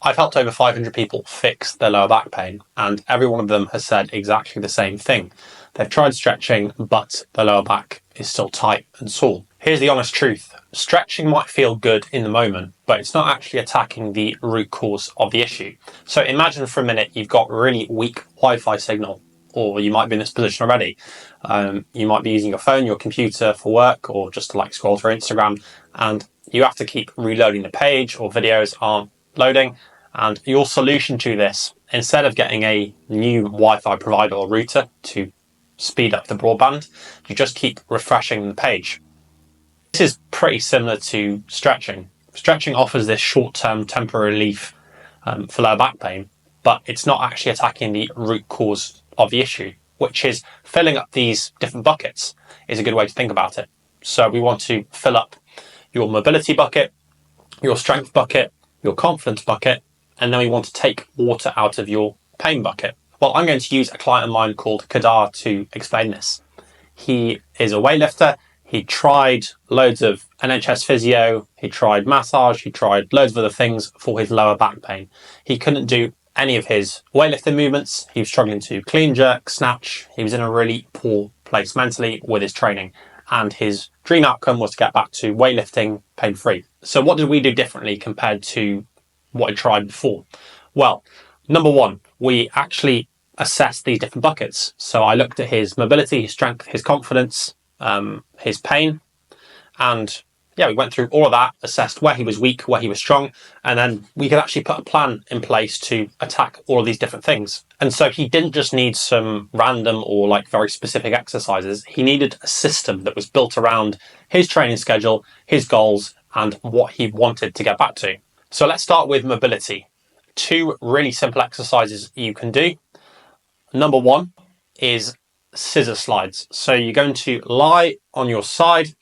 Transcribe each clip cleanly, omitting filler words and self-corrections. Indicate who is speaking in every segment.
Speaker 1: I've helped over 500 people fix their lower back pain, and every one of them has said exactly the same thing. They've tried stretching, but the lower back is still tight and sore. Here's the honest truth. Stretching might feel good in the moment, but it's not actually attacking the root cause of the issue. So imagine for a minute you've got really weak Wi-Fi signal, or you might be in this position already. You might be using your phone, your computer for work, or just to scroll through Instagram, and you have to keep reloading the page, or videos aren't loading. And your solution to this, instead of getting a new Wi-Fi provider or router to speed up the broadband, you just keep refreshing the page. This is pretty similar to stretching. Stretching offers this short-term temporary relief for lower back pain, but it's not actually attacking the root cause of the issue, which is filling up these different buckets is a good way to think about it. So we want to fill up your mobility bucket, your strength bucket, your confidence bucket, and then we want to take water out of your pain bucket. Well, I'm going to use a client of mine called Kadar to explain this. He is a weightlifter. He tried loads of NHS physio. He tried massage. He tried loads of other things for his lower back pain. He couldn't do any of his weightlifting movements. He was struggling to clean jerk, snatch. He was in a really poor place mentally with his training. And his dream outcome was to get back to weightlifting pain-free. So what did we do differently compared to what I tried before? Well, number one, we actually assessed these different buckets. So I looked at his mobility, his strength, his confidence, his pain, and we went through all of that, assessed where he was weak, where he was strong, and then we could actually put a plan in place to attack all of these different things. And so he didn't just need some random or very specific exercises. He needed a system that was built around his training schedule, his goals, and what he wanted to get back to. So let's start with mobility. 2 really simple exercises you can do. Number 1 is scissor slides. So you're going to lie on your side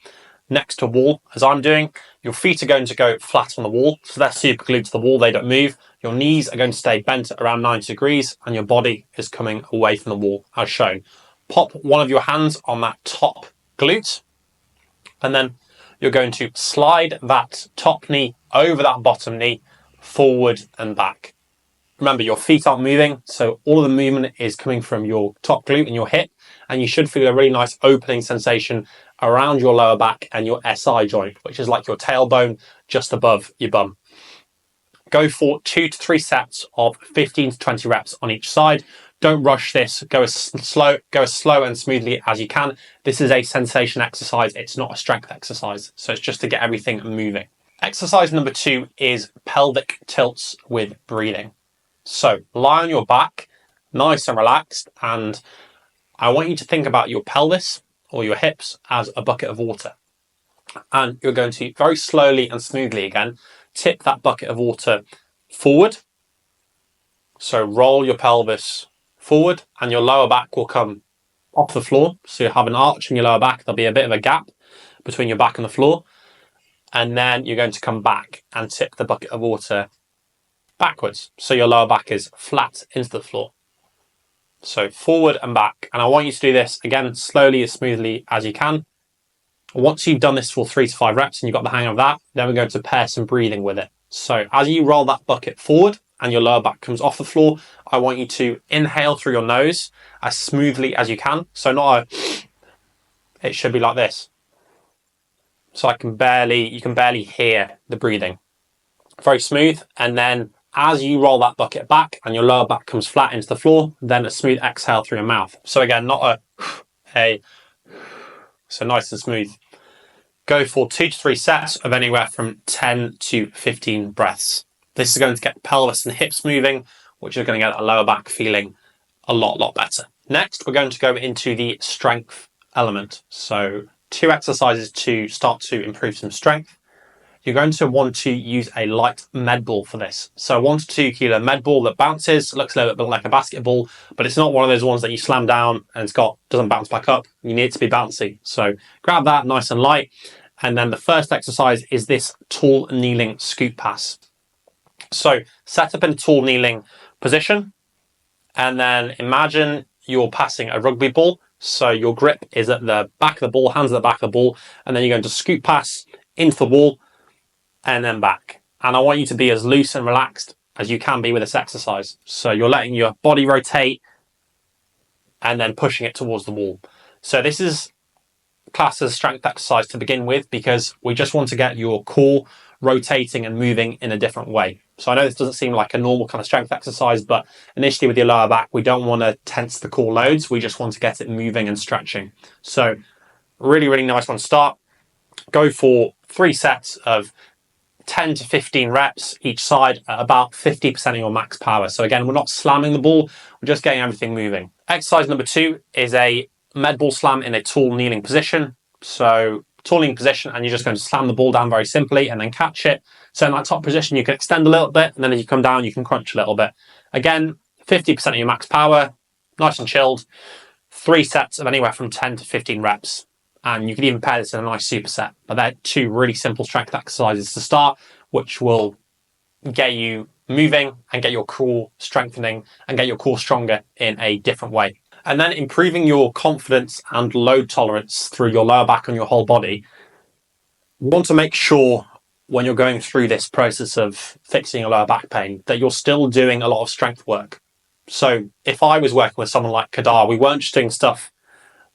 Speaker 1: next to a wall, as I'm doing. Your feet are going to go flat on the wall, so they're super glued to the wall, they don't move. Your knees are going to stay bent at around 90 degrees, and your body is coming away from the wall, as shown. Pop one of your hands on that top glute, and then you're going to slide that top knee over that bottom knee, forward and back. Remember, your feet aren't moving, so all of the movement is coming from your top glute and your hip, and you should feel a really nice opening sensation around your lower back and your SI joint, which is like your tailbone just above your bum. Go for 2 to 3 sets of 15 to 20 reps on each side. Don't rush this. Go as slow and smoothly as you can. This is a sensation exercise. It's not a strength exercise, so it's just to get everything moving. Exercise number 2 is pelvic tilts with breathing. So lie on your back, nice and relaxed, and I want you to think about your pelvis or your hips as a bucket of water. And you're going to very slowly and smoothly again tip that bucket of water forward. So roll your pelvis forward and your lower back will come off the floor. So you have an arch in your lower back. There'll be a bit of a gap between your back and the floor. And then you're going to come back and tip the bucket of water backwards. So your lower back is flat into the floor. So forward and back. And I want you to do this again slowly as smoothly as you can. Once you've done this for 3 to 5 reps and you've got the hang of that, then we're going to pair some breathing with it. So as you roll that bucket forward and your lower back comes off the floor, I want you to inhale through your nose as smoothly as you can. So it should be like this. So you can barely hear the breathing. Very smooth. And then as you roll that bucket back and your lower back comes flat into the floor, then a smooth exhale through your mouth. So again, not so nice and smooth. Go for 2 to 3 sets of anywhere from 10 to 15 breaths. This is going to get the pelvis and hips moving, which is going to get the lower back feeling a lot better. Next, we're going to go into the strength element. So 2 exercises to start to improve some strength. You're going to want to use a light med ball for this. So 1 to 2 kilo med ball that bounces, looks a little bit like a basketball, but it's not one of those ones that you slam down and doesn't bounce back up. You need it to be bouncy. So grab that nice and light. And then the first exercise is this tall kneeling scoop pass. So set up in a tall kneeling position. And then imagine you're passing a rugby ball. So your grip is at the back of the ball, hands at the back of the ball. And then you're going to scoop pass into the wall and then back. And I want you to be as loose and relaxed as you can be with this exercise. So you're letting your body rotate and then pushing it towards the wall. So this is classed as a strength exercise to begin with, because we just want to get your core rotating and moving in a different way. So I know this doesn't seem like a normal kind of strength exercise, but initially with your lower back, we don't want to tense the core loads. We just want to get it moving and stretching. So really, really nice one to start. Go for 3 sets of 10 to 15 reps each side at about 50% of your max power. So again, we're not slamming the ball, we're just getting everything moving. Exercise number 2 is a med ball slam in a tall kneeling position. So tall kneeling position, and you're just going to slam the ball down very simply and then catch it. So in that top position, you can extend a little bit, and then as you come down, you can crunch a little bit. Again, 50% of your max power, nice and chilled. 3 sets of anywhere from 10 to 15 reps. And you can even pair this in a nice superset. But they're 2 really simple strength exercises to start, which will get you moving and get your core strengthening and get your core stronger in a different way. And then improving your confidence and load tolerance through your lower back and your whole body. You want to make sure when you're going through this process of fixing your lower back pain that you're still doing a lot of strength work. So if I was working with someone like Kadar, we weren't just doing stuff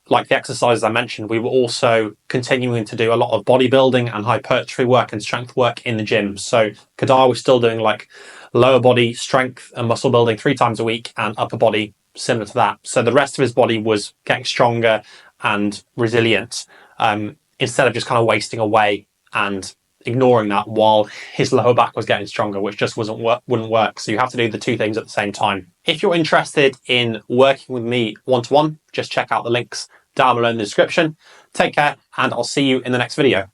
Speaker 1: like the exercises I mentioned, we were also continuing to do a lot of bodybuilding and hypertrophy work and strength work in the gym. So Kadar was still doing like lower body strength and muscle building 3 times a week, and upper body similar to that. So the rest of his body was getting stronger and resilient, instead of just kind of wasting away and ignoring that while his lower back was getting stronger, which just wouldn't work. So you have to do the 2 things at the same time. If you're interested in working with me one-to-one, just check out the links down below in the description. Take care, and I'll see you in the next video.